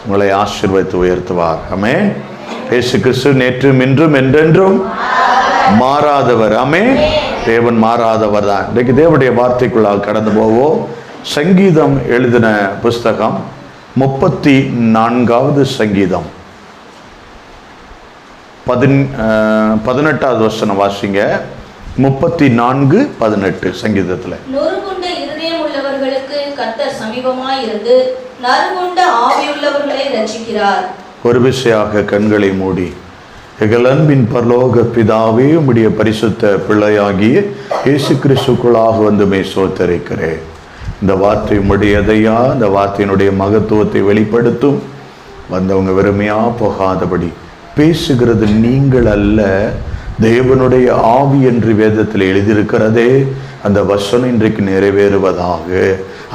உங்களை ஆசீர்வதித்து உயர்த்துவார். ஆமென். இயேசு கிறிஸ்து நேற்றும் இன்றும் என்றென்றும் மாறாதவர். ஆமென். தேவன் மாறாதவர் தான். இன்றைக்கு தேவனுடைய வார்த்தைக்குள்ளாக கடந்து போவோம். சங்கீதம் எழுதின புஸ்தகம் 34வது சங்கீதம் 18வது வசனம் வாசிங்க. 34:18 சங்கீதத்துல. நொறுங்குண்ட இருதயம் உள்ளவர்களுக்கு கர்த்தர் சமீபமாய் இருந்து நறுங்குண்ட ஆவியுள்ளவர்களை ரட்சிக்கிறார். ஒரு விசையாக கண்களை மூடி, எங்கள் அன்பின் பரலோக பிதாவே, உம்முடைய பரிசுத்த பிள்ளையாகிய இயேசு கிறிஸ்துக்குள்ளாக வந்து மே சோத்தரிக்கிறேன். இந்த வார்த்தை உம்முடையதையா, இந்த வார்த்தையினுடைய மகத்துவத்தை வெளிப்படுத்தும். வந்தவங்க வெறுமையா போகாதபடி பேசுகிறது நீங்கள் அல்ல, தேவனுடைய ஆவி என்று வேதத்தில் எழுதியிருக்கிறதே, அந்த வசனம் இன்றைக்கு நிறைவேறுவதாக.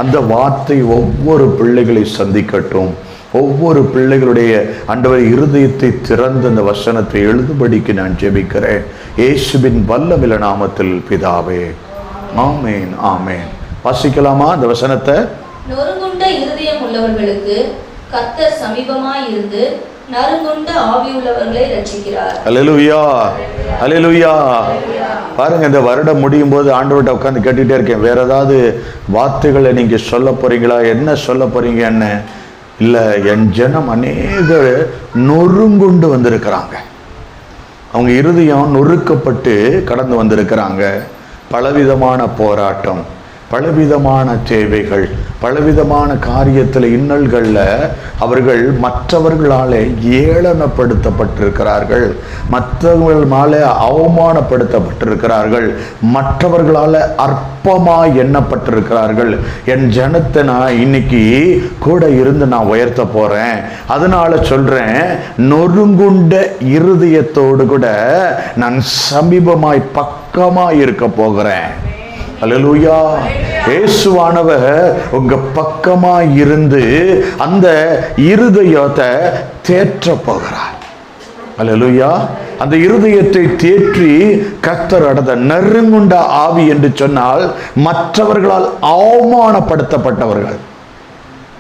அந்த வார்த்தை ஒவ்வொரு பிள்ளைகளை சந்திக்கட்டும். ஒவ்வொரு பிள்ளைகளுடைய ஆண்டவர் இருதயத்தை திறந்த அந்த வசனத்தை எழுதும்படிக்கு நான் ஜெபிக்கிறேன். இயேசுவின் வல்லமில்ல நாமத்தில் பிதாவே, ஆமேன் ஆமேன். வாசிக்கலாமா அந்த வசனத்தை? நொறுங்குண்ட இருதயம் உள்ளவர்களுக்கு கர்த்தர் சமீபமாய் இருந்து நறுங்குண்ட ஆவியுள்ளவர்களை ரட்சிக்கிறார். அல்லேலூயா, அல்லேலூயா. பாருங்க, இந்த வருடம் முடியும் போது ஆண்டவர்கிட்ட உட்கார்ந்து கேட்டுட்டே இருக்கேன், வேற ஏதாவது வார்த்தைகளை நீங்க சொல்ல போறீங்களா? என்ன சொல்ல போறீங்க? என்ன இல்லை, என் ஜனம் அநேகர் நொறுங்குண்டு வந்திருக்கிறாங்க. அவங்க இருதயம் நொறுக்கப்பட்டு கடந்து வந்திருக்கிறாங்க. பலவிதமான போராட்டம், பலவிதமான தேவைகள், பலவிதமான காரியத்தில் இன்னல்களில் அவர்கள் மற்றவர்களாலே ஏளனப்படுத்தப்பட்டிருக்கிறார்கள், மற்றவர்களாலே அவமானப்படுத்தப்பட்டிருக்கிறார்கள், மற்றவர்களால் அற்பமாய் எண்ணப்பட்டிருக்கிறார்கள். என் ஜனத்தை நான் இன்னைக்கு கூட இருந்து நான் உயர்த்த போறேன். அதனால சொல்றேன், நொறுங்குண்ட இருதயத்தோடு கூட நான் சமீபமாய் பக்கமாய் இருக்க போகிறேன். அல்லேலூயா. இயேசுவானவர் உங்க பக்கமா இருந்து அந்த இருதயத்தை தேற்ற போகிறார். அல்லேலூயா. அந்த இருதயத்தை தேற்றி கர்த்தர் அடத நறுங்குண்ட ஆவி என்று சொன்னால் மற்றவர்களால் அவமானப்படுத்தப்பட்டவர்கள்,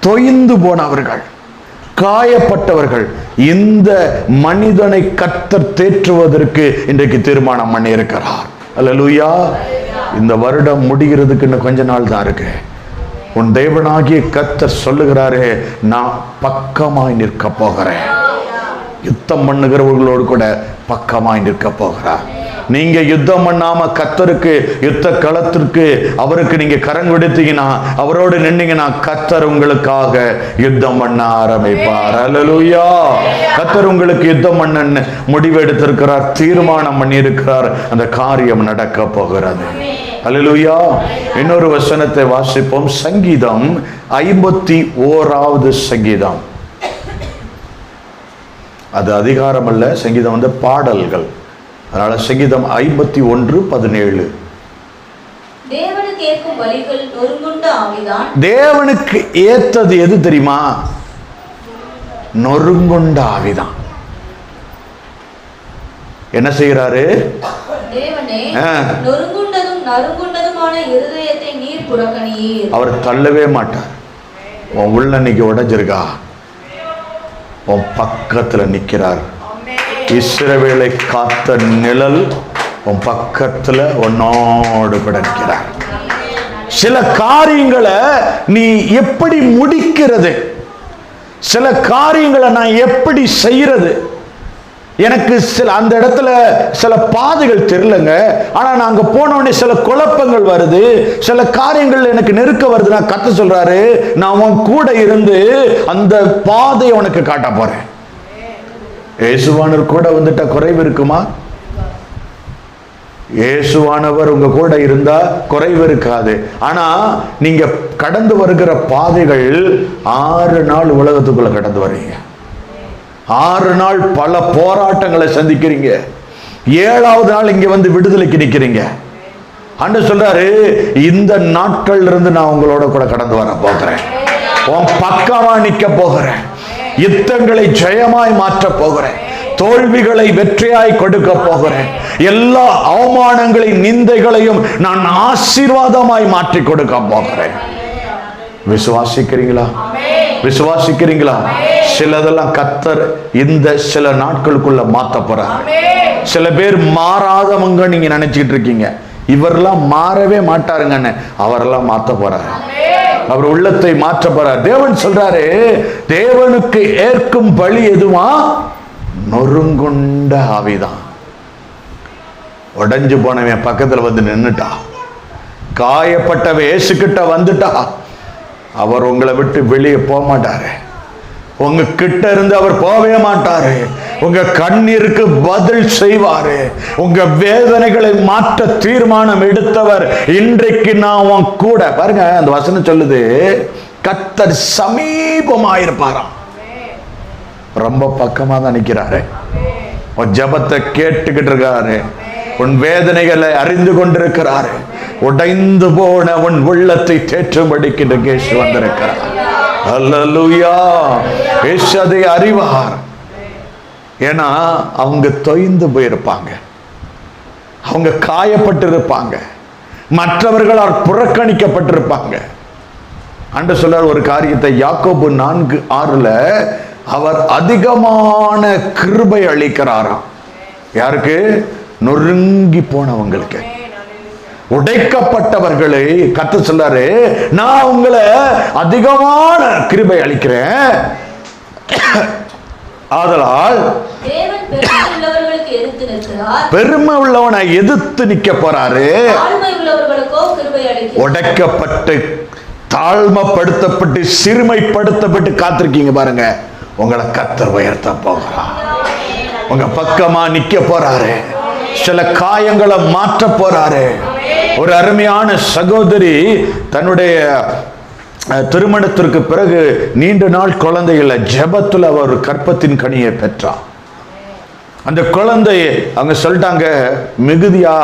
தொய்ந்து போனவர்கள், காயப்பட்டவர்கள், இந்த மனிதனை கர்த்தர் தேற்றுவதற்கு இன்றைக்கு தீர்மானம் பண்ணி இருக்கிறார். அல்லேலூயா. இந்த வருடம் முடிகிறதுக்கு இன்னும் கொஞ்ச நாள் தான் இருக்கு. உன் தேவனாகிய கர்த்தர் சொல்லுகிறாரே, நான் பக்கமாய் நிற்க போகிறேன். யுத்தம் பண்ணுகிறவர்களோடு கூட பக்கமாய் நிற்க போகிறார். நீங்க யுத்தம் பண்ணாம கர்த்தருக்கு, யுத்த களத்திற்கு அவருக்கு நீங்க கரம் கொடுத்தீங்கன்னா, அவரோடு நின்னீங்கன்னா, கர்த்தர் உங்களுக்காக யுத்தம் பண்ண ஆரம்பிப்பார். அல்லேலூயா. கர்த்தர் உங்களுக்கு யுத்தம் பண்ண முடிவு எடுத்திருக்கிறார், தீர்மானம் பண்ணி இருக்கிறார். அந்த காரியம் நடக்க போகிறது. அல்லேலூயா. இன்னொரு வசனத்தை வாசிப்போம். சங்கீதம் 51வது சங்கீதம். அது அதிகாரம் அல்ல, சங்கீதம் பாடல்கள். அதனால சங்கீதம் 51:17. தேவனுக்கு ஏத்தது எது தெரியுமா? நொறுங்குண்ட ஆவிதான். என்ன செய்யறாரு? அவர் தள்ளவே மாட்டார். உன் உள்ள இன்னைக்கு உடைஞ்சிருக்கா? உன் பக்கத்துல நிக்கிறார். இஸ்ரவேலை காத்த நிழல் உன் பக்கத்துல உன்னோடு கூட நிற்கிறார். சில காரியங்களை நீ எப்படி முடிக்கிறது, சில காரியங்களை நான் எப்படி செய்யறது, எனக்கு சில அந்த இடத்துல சில பாதைகள் தெரியலங்க. ஆனா நாங்க போனோடனே சில குழப்பங்கள் வருது, சில காரியங்கள் எனக்கு நெருக்க வருது. நான் கர்த்தர் சொல்றாரு, நான் உன் கூட இருந்து அந்த பாதையை உனக்கு காட்ட போறேன். இயேசுவானவர் கூட வந்துட்டா குறைவு இருக்குமா? இயேசுவானவர் உங்க கூட இருந்தா குறைவு இருக்காது. ஆனா நீங்க கடந்து வருகிற பாதைகள் 6 நாள் உலகத்துக்குள்ள கடந்து வர்றீங்க. 6 நாள் பல போராட்டங்களை சந்திக்கிறீங்க. 7வது நாள் இங்க வந்து விடுதலைக்கு நிக்கிறீங்க. ஆண்டவர் சொல்றாரு, இந்த நாட்கள்ல இருந்து நான் உங்களோட கூட கடந்து வர போகிறேன். உன் பக்கமா நிக்க போகிறேன். யுத்தங்களை ஜெயமாய் மாற்ற போகிறேன். தோல்விகளை வெற்றியாய் கொடுக்க போகிறேன். எல்லா அவமானங்களையும் நிந்தைகளையும் நான் ஆசீர்வாதமாய் மாற்றி கொடுக்க போகிறேன். விசுவாசிக்கிறீங்களா? விசுவாசிக்கிறீங்களா? சிலதெல்லாம் கர்த்தர் இந்த சில நாட்களுக்குள்ள மாத்த போறார். சில பேர் மாறாதவங்க நீங்க நினைச்சிட்டு இருக்கீங்க, இவரெல்லாம் மாறவே மாட்டாருங்கன்னு. அவரெல்லாம் மாத்த போறாரு. அவர் உள்ளத்தை மாற்ற போறார். தேவன் சொல்றாரு, தேவனுக்கு ஏற்கும் பலி எதுவா? நொறுங்குண்ட ஆவிதான். உடைஞ்சு போனவன் பக்கத்துல வந்து நின்னுட்டா, காயப்பட்டவ இயேசுகிட்ட வந்துட்டா, அவர் உங்களை விட்டு வெளியே போக மாட்டாரு. உங்க கிட்ட இருந்து அவர் போகவே மாட்டாரு. உங்க கண்ணீருக்கு பதில் செய்வாரு. உங்க வேதனைகளை மாற்ற தீர்மானம் எடுத்தவர் இன்றைக்கு நான் உன் கூட. பாருங்க, அந்த வசனம் சொல்லுது, கர்த்தர் சமீபமாயிருப்பாராம். ரொம்ப பக்கமா தான் நிக்கிறாரு. உன் ஜெபத்தை கேட்டுக்கிட்டு இருக்காரு. உன் வேதனைகளை அறிந்து கொண்டிருக்கிறாரு. உடைந்து போன உன் உள்ளத்தை தேற்றும்படிக்கு இயேசு வந்திருக்கிறார். அல்லேலூயா. இயேசு அதை அறிவார். ஏன்னா அவங்க தொய்ந்து போயிருப்பாங்க, அவங்க காயப்பட்டு இருப்பாங்க, மற்றவர்களால் புறக்கணிக்கப்பட்டிருப்பாங்க. ஆண்டவர் சொல்றார் ஒரு காரியத்தை, யாக்கோபு 4:6 அவர் அதிகமான கிருபை அளிக்கிறாராம். யாருக்கு? நொறுங்கி போனவங்களுக்கு, உடைக்கப்பட்டவர்களை. கர்த்தர் சொல்றாரு, நான் உங்களை அதிகமான கிருபை அளிக்கிறேன். ஆதலால் பெருமை உள்ளவனை எதிர்த்து நிக்க போறாரு. உடைக்கப்பட்டு தாழ்மைப்படுத்தப்பட்டு சிறுமைப்படுத்தப்பட்டு காத்திருக்கீங்க பாருங்க, உங்களை கர்த்தர் உயர்த்த போகிறார். உங்க பக்கமா நிக்க போறாரு. சில காயங்களை மாற்ற போறாரு. ஒரு அருமையான சகோதரி தன்னுடைய திருமணத்திற்கு பிறகு நீண்ட நாள் குழந்தைகளை ஜெபத்துல அவர் கற்பத்தின் கனியை பெற்றார். அந்த குழந்தை அவங்க சொல்லிட்டாங்க, மிகுதியா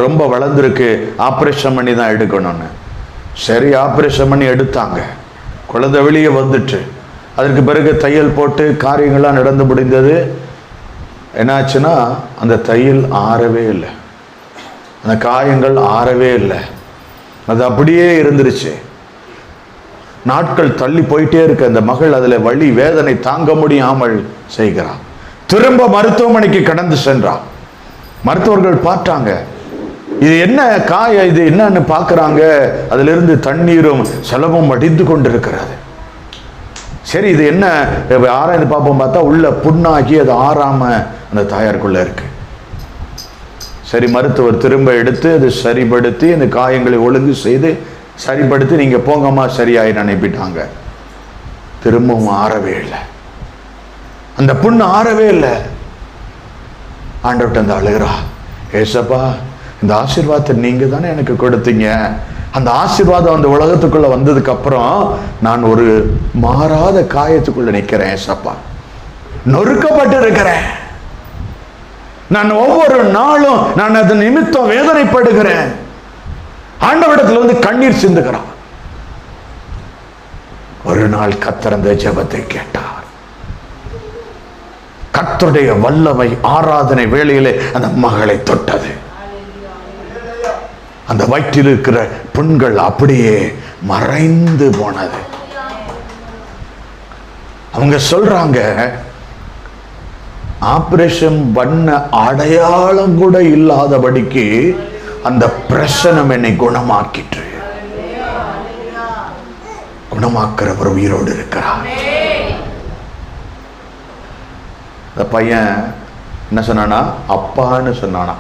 ரொம்ப வளர்ந்துருக்கு, ஆபரேஷன் பண்ணி தான் எடுக்கணும்னு. சரி, ஆபரேஷன் பண்ணி எடுத்தாங்க. குழந்தை வெளியே வந்துட்டு அதற்கு பிறகு தையல் போட்டு காரியங்கள்லாம் நடந்து முடிந்தது. என்னாச்சுன்னா அந்த தையல் ஆறவே இல்லை, அந்த காயங்கள் ஆறவே இல்லை, அது அப்படியே இருந்துருச்சு. நாட்கள் தள்ளி போயிட்டே இருக்கு. அந்த மகள் அதில் வலி வேதனை தாங்க முடியாமல் செய்கிறார். திரும்ப மருத்துவமனைக்கு கடந்து சென்றார். மருத்துவர்கள் பார்த்தாங்க, இது என்ன காயம், இது என்னன்னு பார்க்குறாங்க. அதிலிருந்து தண்ணீரும் செலவும் வடிந்து கொண்டிருக்கிறது. சரி, இது என்ன ஆராய்ந்து பார்ப்போம். பார்த்தா உள்ள புண்ணாகி அது ஆறாம அந்த தாயாருக்குள்ள இருக்கு. சரி, மருத்துவர் திரும்ப எடுத்து அதை சரிப்படுத்தி அந்த காயங்களை ஒழுங்கு செய்து சரிப்படுத்தி நீங்க போங்கம்மா சரியாயின்னு அனுப்பிட்டாங்க. திரும்பவும் ஆறவே இல்லை, அந்த புண்ணு ஆறவே இல்லை. ஆண்டவர்கிட்ட அந்த அழுகிறா, ஏசப்பா இந்த ஆசீர்வாதத்தை நீங்க தானே எனக்கு கொடுத்தீங்க. அந்த ஆசீர்வாதம் அந்த உலகத்துக்குள்ள வந்ததுக்கு அப்புறம் நான் ஒரு மாறாத காயத்துக்குள்ள நிற்கிறேன். ஏசப்பா, நொறுக்கப்பட்டு இருக்கிறேன். நான் ஒவ்வொரு நாளும் நான் அது நிமித்தம் வேதனைப்படுகிறேன். ஆண்டவரிடத்துல வந்து கண்ணீர் சிந்துகிறான். ஒரு நாள் கர்த்தர் அந்த ஜெபத்தை கேட்டார். கர்த்தருடைய வல்லமை ஆராதனை வேளையிலே அந்த மகளை தொட்டது. அந்த வயிற்றில் இருக்கிற புண்கள் அப்படியே மறைந்து போனது. அவங்க சொல்றாங்க, ஆபரேஷன் பண்ண அடையாளம் கூட இல்லாதபடிக்கு அந்த பிரசனம் என்னை குணமாக்கிற்று. குணமாக்குறவர் உயிரோடு இருக்கிறார். அந்த பையன் என்ன சொன்னானா? அப்பான்னு சொன்னானா.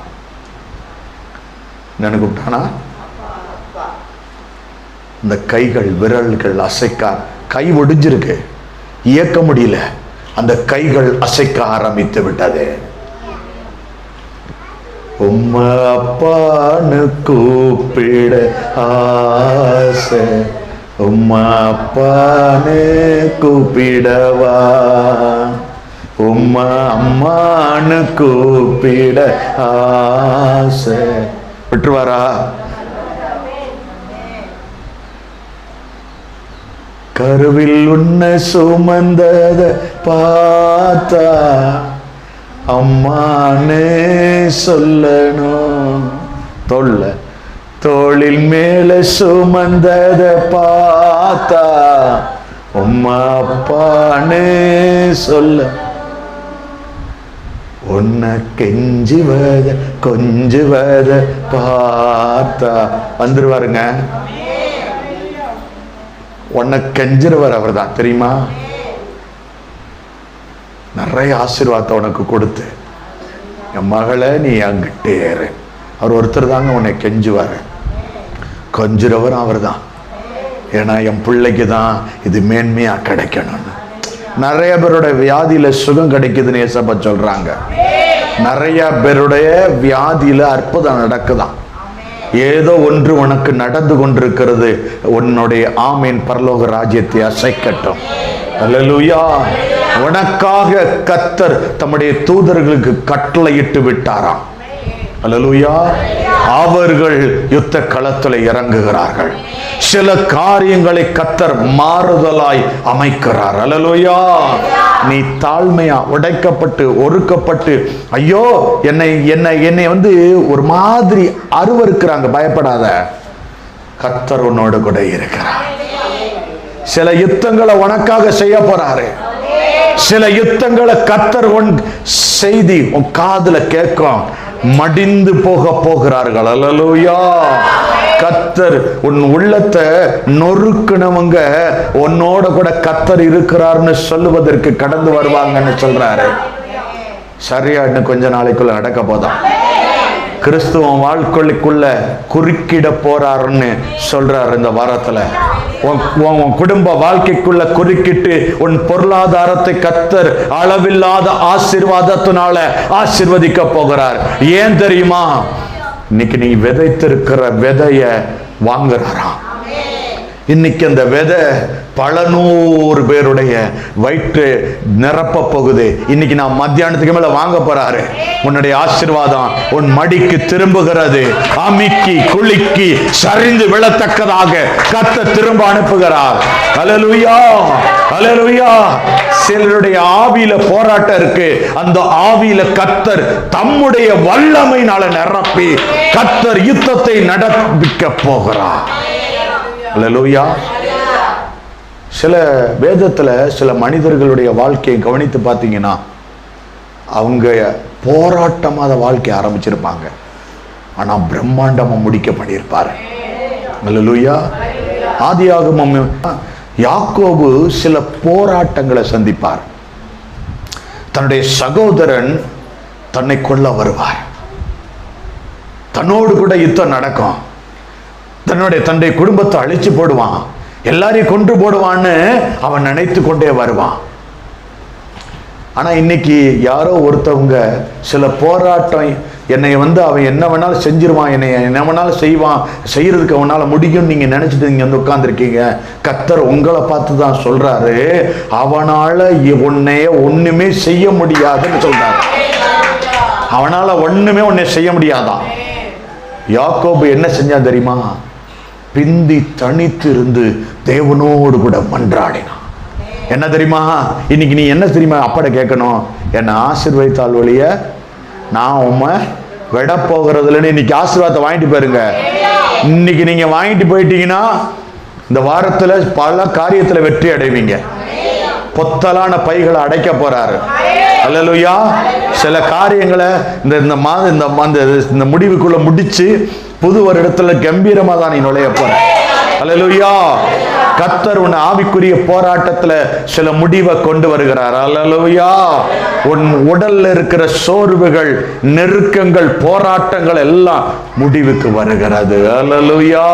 என்ன கூப்பிட்டானா? இந்த கைகள் விரல்கள் அசைக்க, கை ஒடிஞ்சிருக்கு, இயக்க முடியல, அந்த கைகள் அசைக்க ஆரம்பித்து விட்டது. உம்மா அப்பான்னு கூப்பிட ஆசை, உம்மா அப்பான்னு கூப்பிடவா, உம்மா அம்மான்னு கூப்பிட ஆசை. விட்டுருவாரா? கருவில் உன்னை சுமந்தத பார்த்தா அம்மானே சொல்லணும். தோளில் மேல சுமந்தத பார்த்தா உம்மா அப்பான்னு சொல்ல, உன்னை கெஞ்சுவத கொஞ்சுவத பார்த்தா வந்துருவாருங்க. உன்னை கெஞ்சிருவார் அவர் தான், தெரியுமா? நிறைய ஆசீர்வாதத்தை உனக்கு கொடுத்து, என் மகளை நீ அங்கிட்டே ஏறு. அவர் ஒருத்தர் தாங்க உன்னை கெஞ்சுவார். கொஞ்சுறவர் அவர் தான். ஏன்னா என் பிள்ளைக்கு தான் இது மேன்மையா கிடைக்கணும்னு. நிறைய பேருடைய வியாதியில சுகம் கிடைக்குதுன்னு ஏசப்பா சொல்றாங்க. நிறைய பேருடைய வியாதியில அற்புதம் நடக்குதான். ஏதோ ஒன்று உனக்கு நடந்து கொண்டிருக்கிறது. உன்னுடைய ஆமீன் பரலோக ராஜ்யத்தை அசைக்கட்டும். அல்லேலூயா. உனக்காக கர்த்தர் தம்முடைய தூதர்களுக்கு கட்டளையிட்டு விட்டாராம். அல்லேலூயா. அவர்கள் யுத்த களத்தில் இறங்குகிறார்கள். சில காரியங்களை கர்த்தர் மாறுதலாய் அமைக்கிறார். அல்லேலூயா. நீ தாழ்மையா உடைக்கப்பட்டு ஒடுக்கப்பட்டு, ஐயோ என்னை என்னை என்னை வந்து ஒரு மாதிரி அருவருக்கிறாங்க, பயப்படாத, கர்த்தர் உன்னோடு கூட இருக்கிறார். சில யுத்தங்களை உனக்காக செய்ய போறாரு. சில யுத்தங்களை கர்த்தர் உன் செய்தி உன் காதுல கேட்கும். மடிந்து போகிறார்கள். அல்லேலூயா. கர்த்தர் உன் உள்ளத்தை நொறுக்குனவங்க உன்னோட கூட கர்த்தர் இருக்கிறார்னு சொல்லுவதற்கு கடந்து வருவாங்கன்னு சொல்றாரு. சரியா இன்னும் கொஞ்ச நாளைக்குள்ள நடக்க போதான். கிறிஸ்துவ வாழ்க்கைக்குள்ள குறுக்கிட போறாருன்னு சொல்றாரு இந்த வாரத்துல. உன் குடும்ப வாழ்க்கைக்குள்ள குறுக்கிட்டு உன் பொருளாதாரத்தை கர்த்தர் அளவில்லாத ஆசீர்வாதத்தினால ஆசீர்வதிக்க போகிறார். ஏன் தெரியுமா? இன்னைக்கு நீ விதைத்திருக்கிற விதைய வாங்குறாராம். இன்னைக்கு அந்த விதை பல 100 பேருடைய வயிற்று நிரப்ப போகுது. இன்னைக்கு நான் மத்தியானத்துக்கு மேல வாங்க போறாரு. உன்னுடைய ஆசீர்வாதம் உன் மடிக்கு திரும்புகிறது. அமிக்கி குலுக்கி சரிந்து விழத்தக்கதாக கர்த்தர் திரும்ப அனுப்புகிறார். அல்லேலூயா. அல்லேலூயா. சிலருடைய ஆவியில போராட்டம் இருக்கு. அந்த ஆவியில கர்த்தர் தம்முடைய வல்லமையினால நிரப்பி கர்த்தர் யுத்தத்தை நடப்பிக்க போகிறார். அல்லேலூயா. சில வேதத்துல சில மனிதர்களுடைய வாழ்க்கையை கவனித்து பார்த்தீங்கன்னா, அவங்க போராட்டமாத வாழ்க்கை ஆரம்பிச்சிருப்பாங்க, ஆனா பிரம்மாண்டமா முடிக்க பண்ணியிருப்பாரு. அல்லேலூயா. ஆதியாகமம் யாக்கோபு சில போராட்டங்களை சந்திப்பார். தன்னுடைய சகோதரன் தன்னை கொல்ல வருவார். தன்னோடு கூட யுத்தம் நடக்கும். தன்னுடைய குடும்பத்தை அழிச்சு போடுவான், எல்லாரையும் கொன்று போடுவான்னு அவன் நினைத்து கொண்டே வருவான். ஆனா இன்னைக்கு யாரோ ஒருத்தவங்க சில போராட்டம், என்னை வந்து அவன் என்ன வேணாலும் செஞ்சிருவான், என்னை என்ன வேணாலும் செய்வான், செய்யறதுக்கு அவனால முடியும் நீங்க நினைச்சிட்டு நீங்க வந்து உட்கார்ந்துருக்கீங்க. கர்த்தர் உங்களை பார்த்து தான் சொல்றாரு, அவனால உன்னைய ஒண்ணுமே செய்ய முடியாதுன்னு சொல்றாரு. அவனால ஒண்ணுமே உன்னை செய்ய முடியாதான். யாக்கோபு என்ன செஞ்சா தெரியுமா? பிந்தி தனித்து இருந்து தேவனோடு கூட மன்றாடினான். என்ன தெரியுமா? இன்னைக்கு நீ என்ன தெரியுமா அப்பட கேட்கணும்? என்னை ஆசீர்வதித்தால் ஒழிய நான் உண்மை விட போகிறதுலன்னு இன்னைக்கு ஆசீர்வாதத்தை வாங்கிட்டு போயிருங்க. இன்னைக்கு நீங்க வாங்கிட்டு போயிட்டீங்கன்னா இந்த வாரத்துல பல காரியத்துல வெற்றி அடைவீங்க. பொத்தலான பைகளை அடைக்க போறாரு. அல்லேலூயா. சில காரியங்களை இந்த முடிவுக்குள்ள முடிச்சு புது வருடத்துல கம்பீரமா தான் நீ நுழைய போற. அல்லேலூயா. கர்த்தர் உன் ஆவிக்குரிய போராட்டத்துல சில முடிவை கொண்டு வருகிறார். அல்லேலூயா. உன் உடல்ல இருக்கிற சோர்வுகள், நெருக்கங்கள், போராட்டங்கள் எல்லாம் முடிவுக்கு வருகிறது. அல்லேலூயா.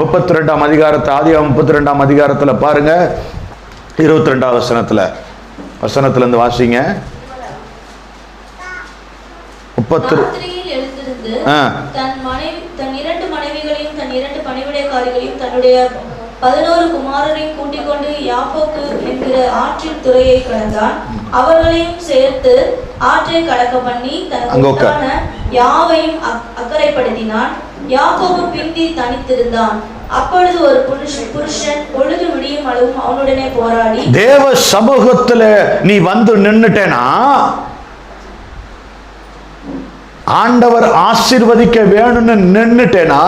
32ஆம் அதிகாரத்தை, ஆதியாகமம் 32ஆம் அதிகாரத்துல பாருங்க, 22ஆம் வசனத்துல இருந்து வாசிங்க. தன் 2 மனைவிகளையும் தன் 2 பணிவிடைக்காரிகளையும் தன்னுடைய 11 குமாரரையும் கூட்டிக் கொண்டு யாப்போக்கு என்கிற ஆற்றின் துறையை கடந்தான். அவர்களையும் சேர்த்து ஆற்றை கடக்க பண்ணி தனக்கு யாவையும் அக்கறைப்படுத்தினான். யாக்கோபு பிந்தி தனித்திருந்தான். அப்பொழுது ஒரு புருஷன் பொழுது விடியும் அளவும் அவனுடனே போராடி, தேவ சமூகத்துல நீ வந்து நின்னுட்டேனா ஆண்டவர் ஆசீர்வதிக்க வேணும்னு நின்னுட்டேனா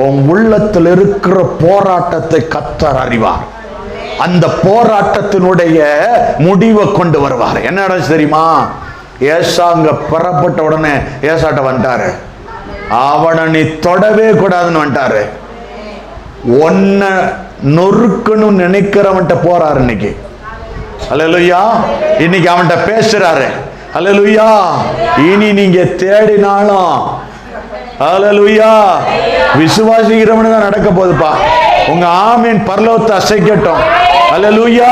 உன் உள்ளத்தில் இருக்கிற போராட்டத்தை கர்த்தர் அறிவார். அந்த போராட்டத்தினுடைய முடிவை கொண்டு வருவார். என்ன நடந்துச்சு தெரியுமா? ஏசா அங்க பெறப்பட்ட உடனே ஏசாட்ட வந்துட்டாரு. அவனை நீ தொடவே கூடாதுன்னு வந்துட்டாரு. ஒன்ன நொறுக்கணும் நினைக்கிறவன்ட்ட போறாரு இன்னைக்கு. அல்லேலூயா. இன்னைக்கு அவன்கிட்ட பேசுறாரு. அல்லேலூயா. இனி நீங்க தேடினாலும் அல்லேலூயா விசுவாசிக்கிறவனு தான் நடக்க போகுதுப்பா. உங்க ஆமீன் பரலோகத்தை அசைக்கட்டும். அல்லேலூயா.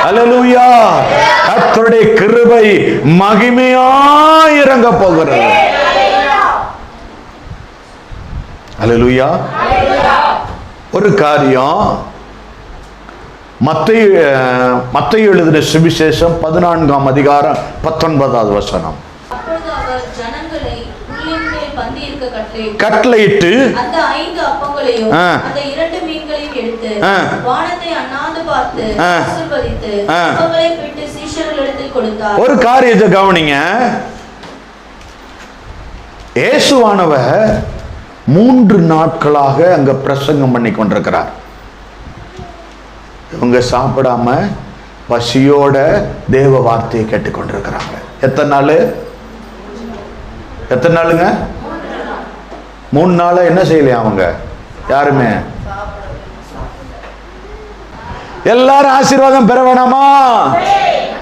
அல்லேலூயா. கர்த்தருடைய கிருபை மகிமையாய் இறங்க போகிறது. அல்லேலூயா. ஒரு காரியம் மத்தேயு எழுதின சுவிசேஷம் 14ஆம் அதிகாரம் 19வது வசனம். அப்பொழுது அவர் ஜனங்களை புல்லின் மேல் பந்தியிருக்க கட்டளையிட்டு அந்த 5 அப்பங்களையும் அந்த 2 மீன்களையும் எடுத்து வானத்தை அண்ணாந்து பார்த்து ஆசீர்வதித்து அப்பங்களை பிட்டு சீஷர்களிடத்தில் கொடுத்தார். ஒரு காரியத்தை கவனிங்க. இயேசுவானவர் 3 நாட்களாக அங்க பிரசங்கம் பண்ணி கொண்டிருக்கிறார். இவங்க சாப்பிடாம பசியோட தேவ வார்த்தையை கேட்டுக்கொண்டிருக்கிறாங்க. எத்தனை நாளுங்க? 3 நாள் என்ன செய்யலையா அவங்க யாருமே? எல்லாரும் ஆசீர்வாதம் பெற வேணாமா?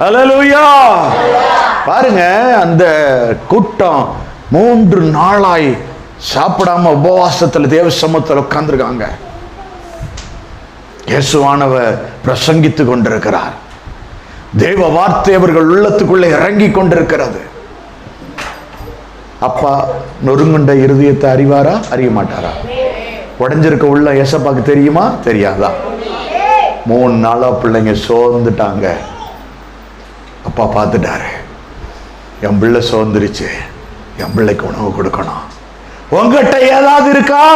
அல்லேலூயா. பாருங்க, அந்த கூட்டம் 3 நாளாய் சாப்பிடாம உபவாசத்துல தேவ சமூகத்தில் உட்கார்ந்துருக்காங்க. இயேசுவானவர் பிரசங்கித்து கொண்டிருக்கிறார். தேவ வார்த்தை அவர்கள் உள்ளத்துக்குள்ளே இறங்கி கொண்டிருக்கிறது. அப்பா நொறுங்குண்ட இருதயத்தை அறிவாரா? அறிய மாட்டாரா? உடைஞ்சிருக்க உள்ள ஏசப்பாக்கு தெரியுமா? தெரியாதா? 3 நாளா பிள்ளைங்க சோர்ந்துட்டாங்க. அப்பா பார்த்துட்டாரு. என் பிள்ளை சோர்ந்துருச்சு, என் பிள்ளைக்கு உணவு கொடுக்கணும். உங்ககிட்ட ஏதாவது இருக்கா?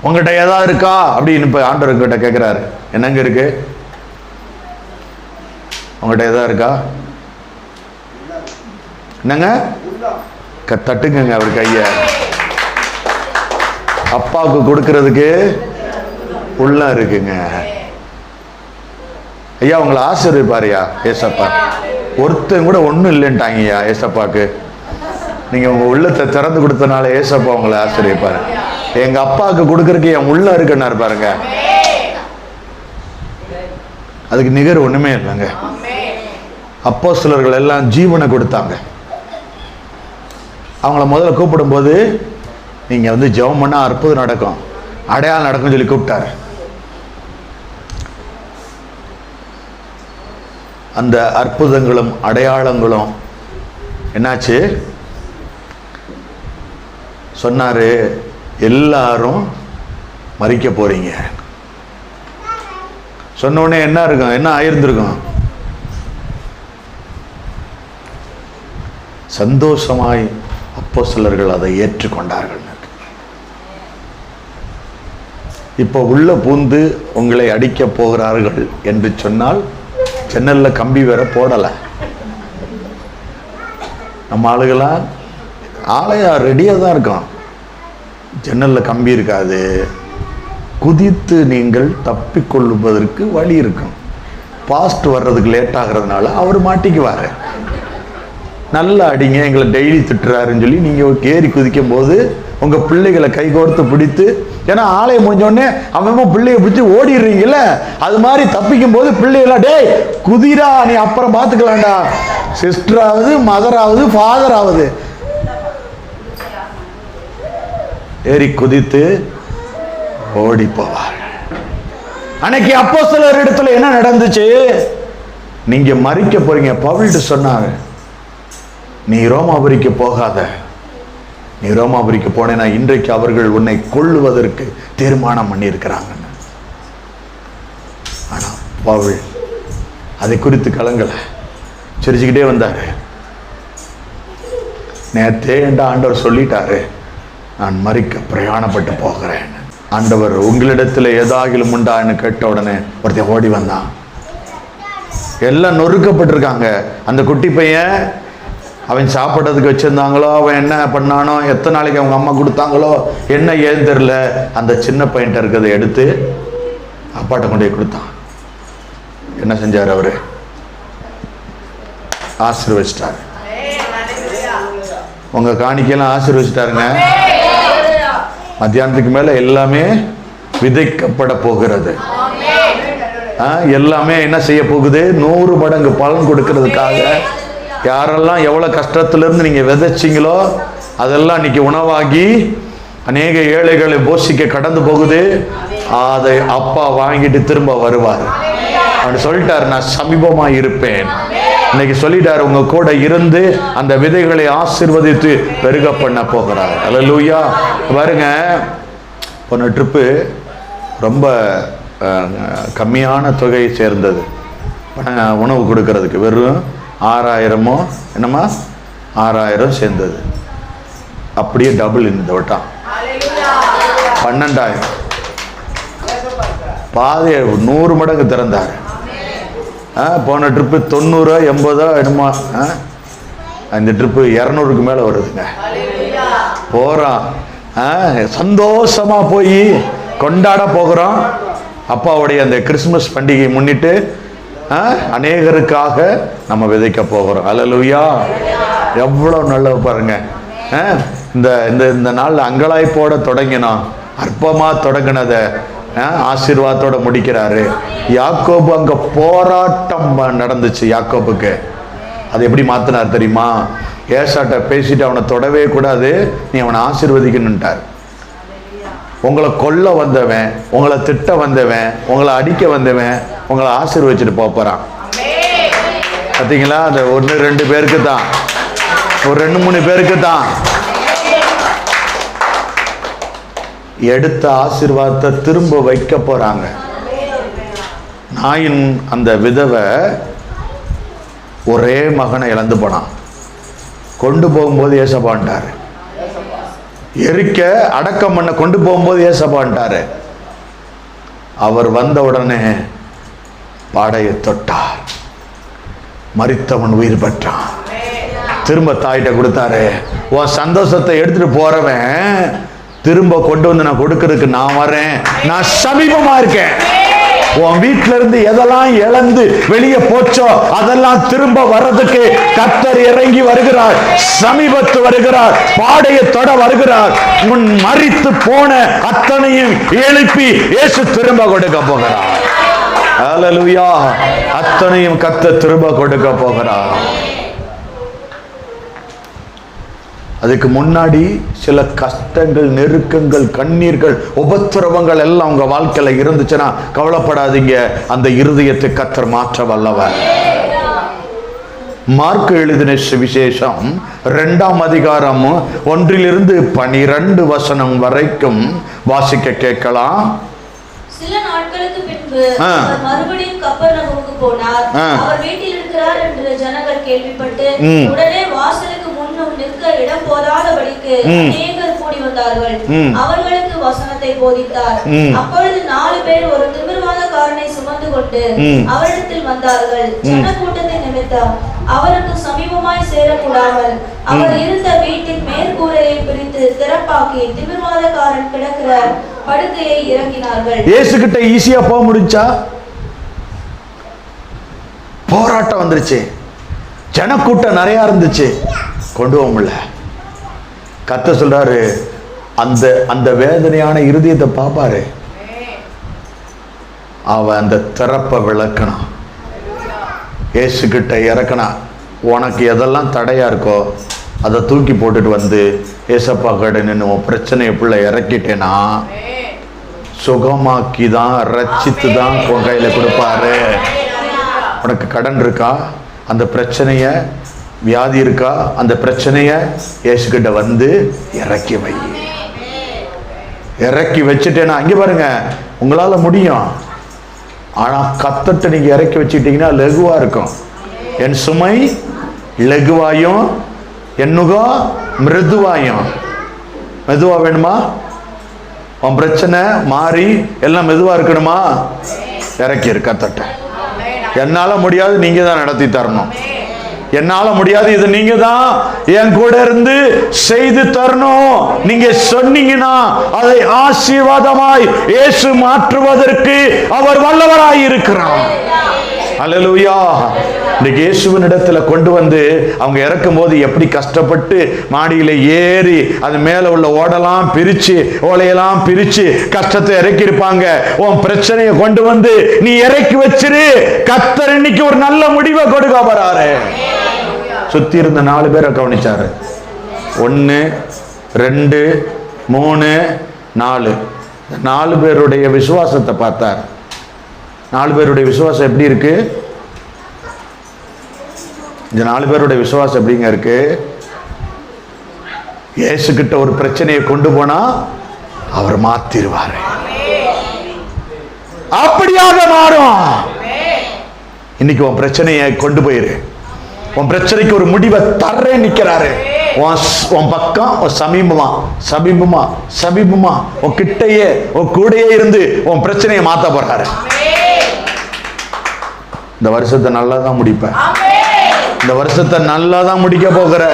உங்ககிட்ட ஏதாவது இருக்கா அப்படின்னு இப்ப ஆண்டவர் கிட்ட கேட்கிறாரு. என்னங்க இருக்கு? உங்ககிட்ட ஏதாவது இருக்கா? என்னங்க? தட்டுங்க அவர் கைய. அப்பாவுக்கு கொடுக்கறதுக்கு உள்ள இருக்குங்க. ஐயா உங்களை ஆசீர்வதிப்பாருயா ஏசப்பா. ஒருத்தன் கூட ஒன்றும் இல்லைன்ட்டாங்கய்யா ஏசப்பாக்கு. நீங்க உங்க உள்ளத்தை திறந்து கொடுத்தனால ஏசப்பா உங்களை ஆசீர்வதிப்பாரு. எங்க அப்பாவுக்கு கொடுக்கறதுக்கு என் உள்ள இருக்குன்னு பாருங்க. அதுக்கு நிகர் ஒண்ணுமே இல்லைங்க. அப்போஸ்தலர்கள் எல்லாம் ஜீவனை கொடுத்தாங்க. அவங்கள முதல்ல கூப்பிடும் போது நீங்க வந்து ஜெபம் பண்ணா அற்புதம் நடக்கும், அடையாளம் நடக்கும் சொல்லி கூப்பிட்டாரு. அந்த அற்புதங்களும் அடையாளங்களும் என்னாச்சு? சொன்னாரு, எல்லாரும் மரிக்க போறீங்க. சொன்ன உடனே என்ன இருக்கும்? என்ன ஆயிருந்திருக்கும்? சந்தோஷமாய் அப்போஸ்தலர்கள் அதை ஏற்றுக்கொண்டார்கள். இப்போ உள்ள பூந்து உங்களை அடிக்க போகிறார்கள் என்று சொன்னால் ஜன்னல்ல கம்பி வேற போடல. நம்ம ஆளுகளாம் ஆலயம் ரெடியாக தான் இருக்கும். ஜன்னல்ல கம்பி இருக்காது. குதித்து நீங்கள் தப்பிக்கொள்வதற்கு வழி இருக்கும். பாஸ்ட் வர்றதுக்கு லேட் ஆகிறதுனால அவர் மாட்டிக்குவாரு. நல்லா அடிங்க, எங்களை டெய்லி திட்டுறாருன்னு சொல்லி நீங்க ஏறி குதிக்கும் போது உங்க பிள்ளைகளை கை கோர்த்து பிடித்து, ஏன்னா ஆலயம் முடிஞ்சோடனே அவன் பிள்ளைய பிடிச்சி ஓடிடுறீங்கல்ல, அது மாதிரி தப்பிக்கும் போது பிள்ளைகளா டேய் குதிரா, நீ அப்புறம் பார்த்துக்கலாம்டா, சிஸ்டராவது மதராவது ஃபாதராவது ஏறி குதித்து ஓடி போவார். அன்னைக்கு அப்போஸ்தலர் இடத்துல என்ன நடந்துச்சு? நீங்க மரிக்க போறீங்க. பவுல் சொன்னாரு, நீ ரோமாபுரிக்கு போகாத. நீ ரோமாபுரிக்கு போனேன்னா இன்றைக்கு அவர்கள் உன்னை கொல்லுவதற்கு தீர்மானம் பண்ணி இருக்கிறாங்க. ஆனா பவுல் அதை குறித்து கலங்கல, சிரிச்சுக்கிட்டே வந்தாரு. நேத்தே என்ற ஆண்டவர் சொல்லிட்டாரு, நான் மரிக்க பிரயாணப்பட்டு போகிறேன். ஆண்டவர் உங்களிடத்துல ஏதாகிலும் உண்டான்னு கேட்ட உடனே ஒருத்தன் ஓடி வந்தான். எல்லாம் நொறுக்கப்பட்டிருக்காங்க. அந்த குட்டி பையன் அவன் சாப்பிட்றதுக்கு வச்சிருந்தாங்களோ, அவன் என்ன பண்ணானோ, எத்தனை நாளைக்கு அவங்க அம்மா கொடுத்தாங்களோ என்ன ஏன்னு தெரியல, அந்த சின்ன பையன்ட்ட இருக்கிறத எடுத்து அப்பாட்ட கொண்டு போய் கொடுத்தான். என்ன செஞ்சார் அவரு? ஆசீர்வதிச்சிட்டாரு. உங்க காணிக்கையெல்லாம் ஆசீர்வதிச்சிட்டாருங்க. மத்தியானத்துக்கு மேல எல்லாமே விதைக்கப்பட போகிறது. எல்லாமே என்ன செய்ய போகுது? 100 மடங்கு பலன் கொடுக்கிறதுக்காக. யாரெல்லாம் எவ்வளவு கஷ்டத்திலிருந்து நீங்க விதைச்சிங்களோ அதெல்லாம் இன்னைக்கு உணவாகி அநேக ஏழைகளை போஷிக்க கடந்து போகுது. அதை அப்பா வாங்கிட்டு திரும்ப வருவார். அவர் சொல்லிட்டாரு, நான் சமீபமா இருப்பேன். இன்னைக்கு சொல்லிட்டாரு, உங்க கூட இருந்து அந்த விதைகளை ஆசீர்வதித்து பெருக பண்ண போகிறார். அல்லேலூயா. பாருங்க, போன ட்ரிப்பு ரொம்ப கம்மியான தொகையை சேர்ந்தது உணவு கொடுக்கறதுக்கு. வெறும் 6000 என்னமா 6000 சேர்ந்தது. அப்படியே டபுள் இந்த வட்டம் 12,000. பாதி 100 மடங்கு திறந்தார். போன ட்ரிப்பு 90 80 என்னமா, இந்த ட்ரிப்பு 200க்கு மேல வருதுங்க. போறோம், சந்தோஷமா போய் கொண்டாட போகிறோம். அப்பாவுடைய அந்த கிறிஸ்துமஸ் பண்டிகை முன்னிட்டு அநேகருக்காக நம்ம விதைக்க போகிறோம். அல்லேலூயா. எவ்வளவு நல்ல பாருங்க. இந்த இந்த நாள்ல அங்கலாய்ப்போட தொடங்கினோம், அற்பமா தொடங்கினதை ஆசீர்வாதத்தோட முடிக்கிறாரு. யாக்கோபு அங்க போராட்டம் நடந்துச்சு. யாக்கோபுக்கு அது எப்படி மாத்தினார் தெரியுமா? ஏசாட்ட பேசிட்டு அவனை தொடவே கூடாது, நீ அவனை ஆசீர்வதிக்கணும்ட்டார். உங்களை கொல்ல வந்தவன், உங்களை திட்ட வந்தவன், உங்களை அடிக்க வந்தவன் உங்களை ஆசீர்வதிச்சுட்டு போறான். பார்த்தீங்களா? அந்த 1-2 பேருக்கு தான், ஒரு 2-3 பேருக்கு தான் எடுத்த ஆசீர்வாதத்தை திரும்ப வைக்க போறாங்க. நாயின் அந்த விதவை ஒரே மகனை இழந்து போனான். கொண்டு போகும்போது ஏசப்பான்ட்டாரு. எரிக்க அடக்கம் பண்ண கொண்டு போகும்போது ஏசப்பான்ட்டாரு. அவர் வந்த உடனே பாடையை தொட்டார். மரித்தவன் உயிர் பெற்றான். திரும்ப தாயிட்ட கொடுத்தாரு. உன் சந்தோஷத்தை எடுத்துட்டு போறவன் திரும்ப கொண்டு வந்து நான் கொடுக்கறதுக்கு நான் வரேன், நான் சமீபமா இருக்கேன். உன் வீட்டில இருந்து எதெல்லாம் இழந்து வெளியே போச்சோ அதெல்லாம் திரும்ப வர்றதுக்கு கர்த்தர் இறங்கி வருகிறார், சமீபத்து வருகிறார், பாடையை தொட வருகிறார். முன் மரித்து போன அத்தனையும் எழுப்பி இயேசு திரும்ப கொடுக்க போகிறார். அல்லேலூயா. அத்தனையும் கர்த்தர் திரும்ப கொடுக்க போகிறார். அதுக்கு முன்னாடி சில கஷ்டங்கள், நெருக்கங்கள், கண்ணீர்கள், உபத்திரவங்கள் எல்லாம் உங்க வாழ்க்கையில இருந்துச்சுன்னா கவலைப்படாதீங்க, அந்த இருதயத்தை கர்த்தர் மாற்ற வல்லவர். மார்க் எழுதின சுவிசேஷம் 2ஆம் அதிகாரம் 1-12 வசனம் வரைக்கும் வாசிக்க கேட்கலாம். சில நாட்களுக்கு பின்பு அவர் மறுபடியும் கப்பர்நகூமுக்கு போனார். அவர் வீட்டில் இருக்கிறார் என்று ஜனங்கள் கேள்விப்பட்டு உடனே வாசலுக்கு முன்னும் நிற்க இடம் போதாதபடிக்கு அநேகர் கூடி வந்தார்கள். அவர்களுக்கு வசனத்தை போதித்தார். அப்பொழுது 4 பேர் ஒரு திமிர்வாதக்காரனை சுமந்து கொண்டு அவரிடத்தில் வந்தார்கள். ஜனக்கூட்டத்தின் நிமித்தம் அவருக்கு சமீபமாய் சேரக்கூடாமல் அவர் இருந்த வீட்டின் மேற்கூரையை பிரித்து திறப்பாக்கி திமிர்வாதக்காரன் கிடக்கிற படுக்கையை இறங்கினார்கள். இயேசு கிட்ட ஈஸியா போக முடிஞ்சா? போராட்டம் வந்துருச்சு, ஜனக்கூட்டம் நிறைய இருந்துச்சு, கொண்டு போக முடியல. கர்த்தர் சொல்றாரு, அந்த அந்த வேதனையான இருதயத்தை பாப்பாரு. அவன் அந்த திறப்பை விளக்கணும், இயேசு கிட்ட இறக்கணும். உனக்கு எதெல்லாம் தடையா இருக்கோ அதை தூக்கி போட்டுட்டு வந்து ஏசப்பா கடை நின்று உன் பிரச்சனையை புள்ள இறக்கிட்டேன்னா சுகமாக்கி தான், ரட்சித்து தான் உன் கையில கொடுப்பாரு. உனக்கு கடன் இருக்கா, அந்த பிரச்சனைய, வியாதி இருக்கா, அந்த பிரச்சனைய இயேசுகிட்ட வந்து இறக்கி வை. இறக்கி வச்சுட்டேன்னா இங்க பாருங்க, உங்களால முடியும். ஆனா கர்த்தர்ட்ட நீங்க இறக்கி வச்சுட்டீங்கன்னா லகுவா இருக்கும். என் சுமை லகுவாயும் என் நுகம் மிருதுவாயும். மெதுவா வேணுமா? பிரச்சனை மாறி எல்லாம் மெதுவா இருக்கணுமா? இறக்கி இருக்க தட்ட என்னால முடியாது, நீங்க தான் நடத்தி தரணும். என்னால முடியாது, இது நீங்க தான் என் கூட இருந்து செய்து தரணும். நீங்க சொன்னீங்கன்னா அதை ஆசீர்வாதமாய் இயேசு மாற்றுவதற்கு அவர் வல்லவராய் இருக்கிறார். அல்லேலூயா. இன்னைக்கு இயேசுவின் இடத்துல கொண்டு வந்து அவங்க இறக்கும் போது எப்படி கஷ்டப்பட்டு மாடியில ஏறி அது மேல உள்ள ஓடெல்லாம் பிரிச்சு ஓலையெல்லாம் பிரிச்சு கஷ்டத்தை இறக்கி இருப்பாங்க. உன் பிரச்சனையை கொண்டு வந்து நீ இறக்கி வச்சிரு, கர்த்தர் இன்னைக்கு ஒரு நல்ல முடிவை கொடுக்க போறாரு. சுத்தி இருந்த 4 பேரை கவனிச்சாரு. 1 2 3 4 4 பேருடைய விசுவாசத்தை பார்த்தார். 4 பேருடைய விசுவாசம் எப்படி இருக்கு? இந்த 4 பேருடைய விசுவாசம் எப்படிங்க இருக்கு? இயேசு கிட்ட ஒரு பிரச்சனையை கொண்டு போனா அவர் மாத்திருவாரு. அப்படியாக மாறும். இன்னைக்கு உன் பிரச்சனையை கொண்டு போயிரு. உன் பிரச்சனைக்கு ஒரு முடிவை தர்றே நிக்கிறாரு. உன் பக்கம் சமீபமா சமீபமா சமீபமா உன் கிட்டையே உன் கூடையே இருந்து உன் பிரச்சனையை மாத்த போறாரு. இந்த வருஷத்தை நல்லா தான் முடிப்பேன். இந்த வருஷத்தை நல்லா தான் முடிக்க போகிற.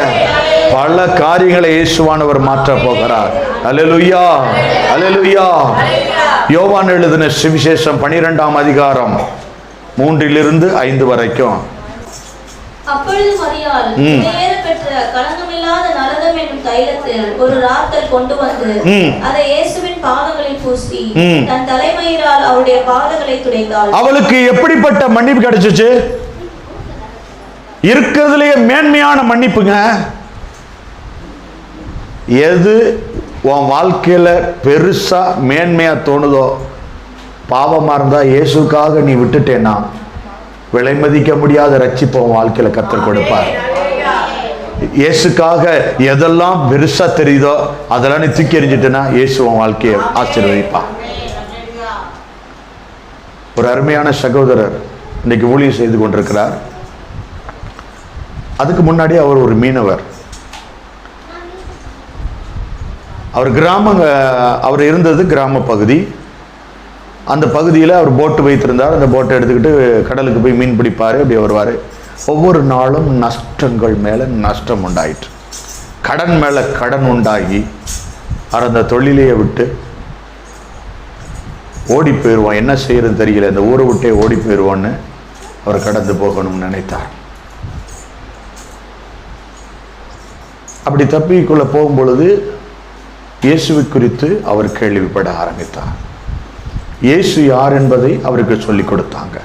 பல காரியங்களை இயேசுவானவர் மாற்ற போகிறார். அல்லேலூயா, அல்லேலூயா. யோவான் எழுதின சுவிசேஷம் 12ஆம் அதிகாரம் 3 - 5 வரைக்கும். அப்பொழுது மரியாள் விலையேற பெற்ற களங்கமில்லாத நரதம் என்னும் தைலத்தில் ஒரு ராத்தல் கொண்டு வந்து அதை இயேசுவின் பாதங்களில் பூசி தன் தலைமயிரால் அவருடைய பாதங்களை துடைத்தாள். அவளுக்கு எப்படிப்பட்ட மன்னிப்பு கிடைச்சிச்சு? இருக்கிறதுலயே மேன்மையான மன்னிப்புங்க. எது உன் வாழ்க்கையில பெருசா மேன்மையா தோணுதோ, பாவமா இருந்தா இயேசுக்காக நீ விட்டுட்டேன்னா விலை மதிக்க முடியாத ரட்சிப்பு உன் வாழ்க்கையில கர்த்தர் கொடுப்பார். இயேசுக்காக எதெல்லாம் பெருசா தெரியுதோ அதெல்லாம் நீ தூக்கி எறிஞ்சிட்டேன்னா இயேசு உன் வாழ்க்கையை ஆசீர்வதிப்பார். ஒரு அருமையான சகோதரர் இன்னைக்கு ஊழியம் செய்து கொண்டிருக்கிறார். அதுக்கு முன்னாடி அவர் ஒரு மீனவர். அவர் இருந்தது கிராம பகுதி. அந்த பகுதியில் அவர் போட்டு வைத்திருந்தார். அந்த போட்டை எடுத்துக்கிட்டு கடலுக்கு போய் மீன் பிடிப்பார், அப்படி வருவார். ஒவ்வொரு நாளும் நஷ்டங்கள் மேலே நஷ்டம் உண்டாயிற்று. கடன் மேலே கடன் உண்டாகி அவர் அந்த தொழிலையே விட்டு ஓடி போயிடுவோம். என்ன செய்யறது தெரியல, இந்த ஊரை விட்டே ஓடி போயிடுவோன்னு அவர் கடந்து போகணும்னு நினைத்தார். அப்படி தப்பிக்குள்ள போகும்பொழுது இயேசுவை குறித்து அவர் கேள்விப்பட ஆரம்பித்தார். இயேசு யார் என்பதை அவருக்கு சொல்லிக் கொடுத்தாங்க.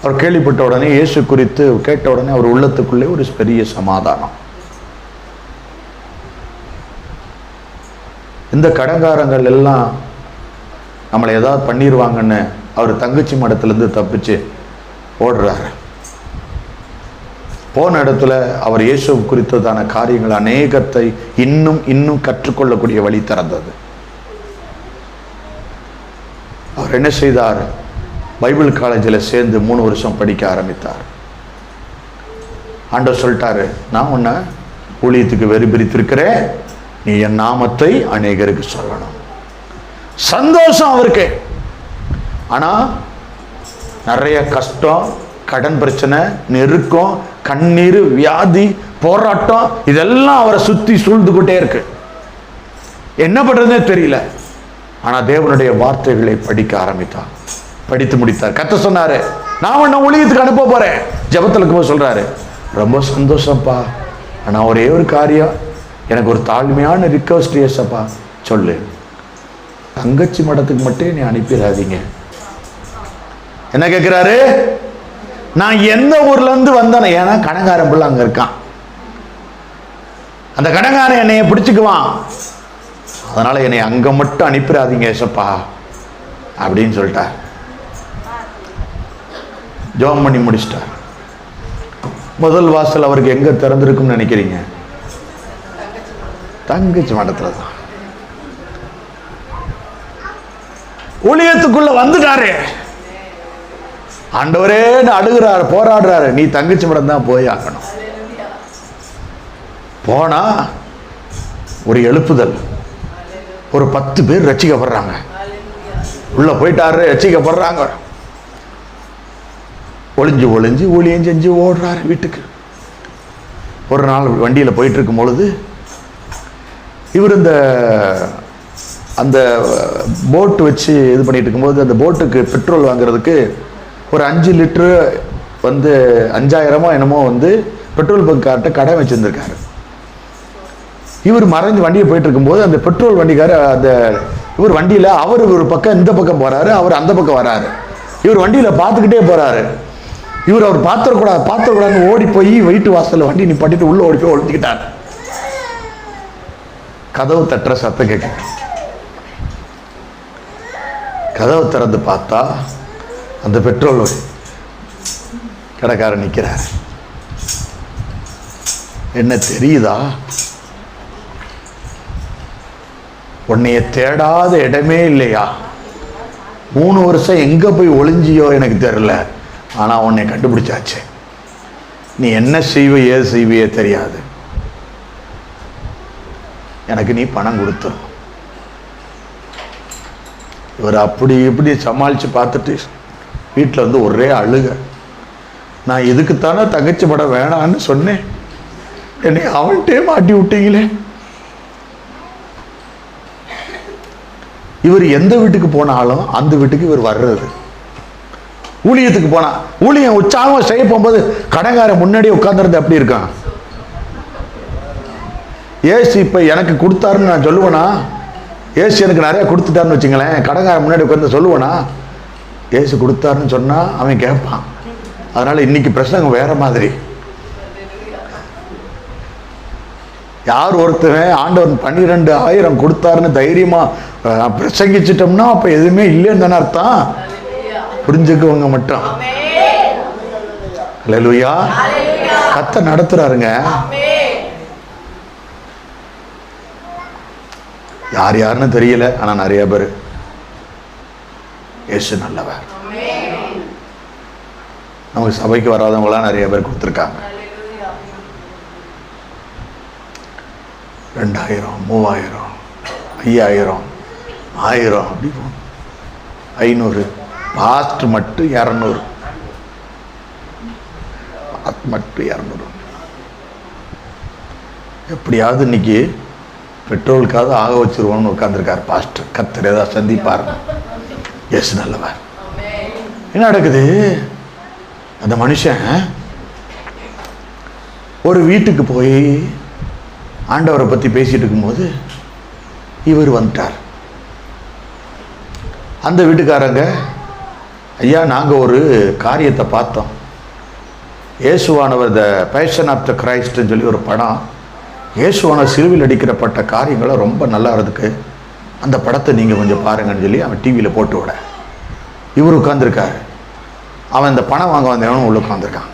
அவர் கேள்விப்பட்ட உடனே, இயேசு குறித்து கேட்ட உடனே அவர் உள்ளத்துக்குள்ளே ஒரு பெரிய சமாதானம். இந்த கடங்காரங்கள் எல்லாம் நம்மளை ஏதாவது பண்ணிடுவாங்கன்னு அவர் தங்கச்சி மடத்திலிருந்து தப்பிச்சு ஓடுறாரு. போன இடத்துல அவர் இயேசு குறித்ததான காரியங்கள் அநேகத்தை இன்னும் கற்றுக்கொள்ளக்கூடிய வழி திறந்தது. அவர் என்ன செய்தார்? பைபிள் காலேஜில் சேர்ந்து 3 வருஷம் படிக்க ஆரம்பித்தார். ஆண்டவர் சொல்லிட்டாரு, நான் உன்னை ஊழியத்துக்கு வெறி பிரித்திருக்கிறேன், நீ என் நாமத்தை அநேகருக்கு சொல்லணும். சந்தோஷம் அவருக்கு. ஆனா நிறைய கஷ்டம், கடன் பிரச்சனை, நெருக்கம், கண்ணீர், வியாதி, போராட்டம் இதெல்லாம் அவரை சுத்தி சூழ்ந்துகிட்டே இருக்கு. என்ன பண்றதுன்னே தெரியல. ஆனா தேவனுடைய வார்த்தைகளை படிக்க ஆரம்பித்தார். படித்து முடித்தார். கர்த்தர் சொன்னாரு, நான் உன்னை ஊழியத்துக்கு அனுப்ப போறேன். ஜெபத்துல இருக்கும்போது சொல்றாரு, ரொம்ப சந்தோஷம்ப்பா, ஆனா ஒரே ஒரு காரியம், எனக்கு ஒரு தாழ்மையான ரிக்வெஸ்ட் ஏசப்பா, சொல்லு, தங்கச்சி மடத்துக்கு மட்டும் நீ அனுப்பிடாதீங்க. என்ன கேட்கிறாரு? நான் எந்த ஊர்ல இருந்து வந்தேன், ஏன்னா கடங்காரன் பிள்ளை அங்க இருக்கான், அந்த கடங்காரன் என்னைய பிடிச்சுக்குவான், அதனால என்னை அங்க மட்டும் அனுப்பிடாதீங்க ஏசப்பா அப்படின்னு சொல்லிட்டார். ஜெபம் பண்ணி முடிச்சிட்டார். முதல் வாசல் அவருக்கு எங்க திறந்திருக்கும்னு நினைக்கிறீங்க? தங்கச்சி மடத்துல தான். ஊழியத்துக்குள்ள வந்துட்டாரு. ஆண்டவரே அழுகிறாரு, போராடுறாரு, நீ தங்கச்சி மடம் தான் போய் ஆகணும். போனா ஒரு எழுப்புதல், ஒரு 10 பேர் ரட்சிக்கப்படுறாங்க. உள்ள போயிட்டாரு, ரட்சிக்கப்படுறாங்க. ஒளிஞ்சு ஒளிஞ்சு ஊழியம் செஞ்சு ஓடுறாரு வீட்டுக்கு. ஒரு நாள் வண்டியில் போயிட்டு இருக்கும் பொழுது இவர் அந்த போட்டு வச்சு இது பண்ணிட்டு இருக்கும்போது அந்த போட்டுக்கு பெட்ரோல் வாங்குறதுக்கு ஒரு 5 லிட்டரு 5000 என்னமோ பெட்ரோல் பங்கார்ட்ட கடை வச்சிருந்திருக்காரு. இவர் மறைஞ்சு வண்டியை போயிட்டு இருக்கும்போது அந்த பெட்ரோல் வண்டிக்கார இவர் வண்டியில அவர் ஒரு பக்கம் இந்த பக்கம் போறாரு, அவர் அந்த பக்கம் வராரு. இவர் வண்டியில பார்த்துக்கிட்டே போறாரு. அவர் பாத்திரக்கூடாதுன்னு ஓடி போய் வீட்டு வாசல்ல வண்டி நிப்பாட்டிட்டு உள்ள ஓடி போய் ஒளிஞ்சுக்கிட்டார். கதவு தட்டுற சத்தம் கேட்க, கதவு திறந்து பார்த்தா அந்த பெட்ரோல் கடைக்காரன் நிற்கிறார். என்ன தெரியுதா, உன்னைய தேடாத இடமே இல்லையா, 3 வருஷம் எங்க போய் ஒளிஞ்சியோ எனக்கு தெரியல, ஆனா உன்னை கண்டுபிடிச்சாச்சு, நீ என்ன செய்வ ஏது செய்வியே தெரியாது, எனக்கு நீ பணம் கொடுத்துரும். இவர் அப்படி இப்படி சமாளித்து பார்த்துட்டு வீட்டில் ஒரே அழுக. நான் இதுக்குத்தானே தங்கச்சி படம் வேணான்னு சொன்னேன், என்னை அவன்கிட்டே மாட்டி விட்டீங்களே. இவர் எந்த வீட்டுக்கு போனாலும் அந்த வீட்டுக்கு இவர் வர்றது. ஊழியத்துக்கு போனா ஊழியம் உற்சாகம் செய்ய போகும்போது கடைக்காரன் முன்னாடி உட்கார்ந்துருந்து அப்படி இருக்கான். ஏசு இப்ப எனக்கு கொடுத்தாருன்னு நான் சொல்லுவேனா? ஏசு எனக்கு நிறைய கொடுத்துட்டாருன்னு வச்சுங்களேன், கடைக்காரன் முன்னாடி உட்கார்ந்து சொல்லுவேனா? ஏசு கொடுத்தாருன்னு சொன்னா அவன் கேட்பான். அதனால இன்னைக்கு பிரசங்கம் வேற மாதிரி. யார் ஒருத்தவன் ஆண்டவன் 12,000 கொடுத்தாருன்னு தைரியமா பிரசங்கிச்சிட்டோம்னா அப்ப எதுவுமே இல்லைன்னு தானே அர்த்தம். புரிஞ்சுக்கவங்க மட்டும். அல்லேலூயா. கர்த்தர் நடத்துறாருங்க. யார் யாருன்னு தெரியல, ஆனா நிறைய பேர் இயேசு நல்லவர். நமக்கு சபைக்கு வராதவங்களாம் நிறைய பேர் கொடுத்துருக்காங்க. 2000, 3000, 5000, 1000 அப்படி 500, பாஸ்ட் மட்டும் 200, மட்டும் 200. எப்படியாவது இன்னைக்கு பெட்ரோலுக்காவது ஆக வச்சிருவோம்னு உட்கார்ந்துருக்கார் பாஸ்டர். கர்த்தர் ஏதாவது சந்திப்பார். எஸ் நல்லவர். என்ன நடக்குது? அந்த மனுஷன் ஒரு வீட்டுக்கு போய் ஆண்டவரை பத்தி பேசிட்டு இருக்கும்போது இவர் வந்துட்டார். அந்த வீட்டுக்காரங்க, ஐயா நாங்க ஒரு காரியத்தை பார்த்தோம், இயேசுவானவர் த பேஷன் ஆஃப் த கிரைஸ்ட்னு சொல்லி ஒரு படம், இயேசுவானவர் சிலுவையில் அடிக்கிறப்பட்ட காரியங்களை ரொம்ப நல்லா இருக்கு, அந்த படத்தை நீங்க கொஞ்சம் பாருங்கன்னு சொல்லி அவன் டிவியில போட்டு விட இவர் உட்கார்ந்துருக்காரு. அவன் இந்த பணம் வாங்க வந்தவனும் உள்ள உட்கார்ந்துருக்கான்.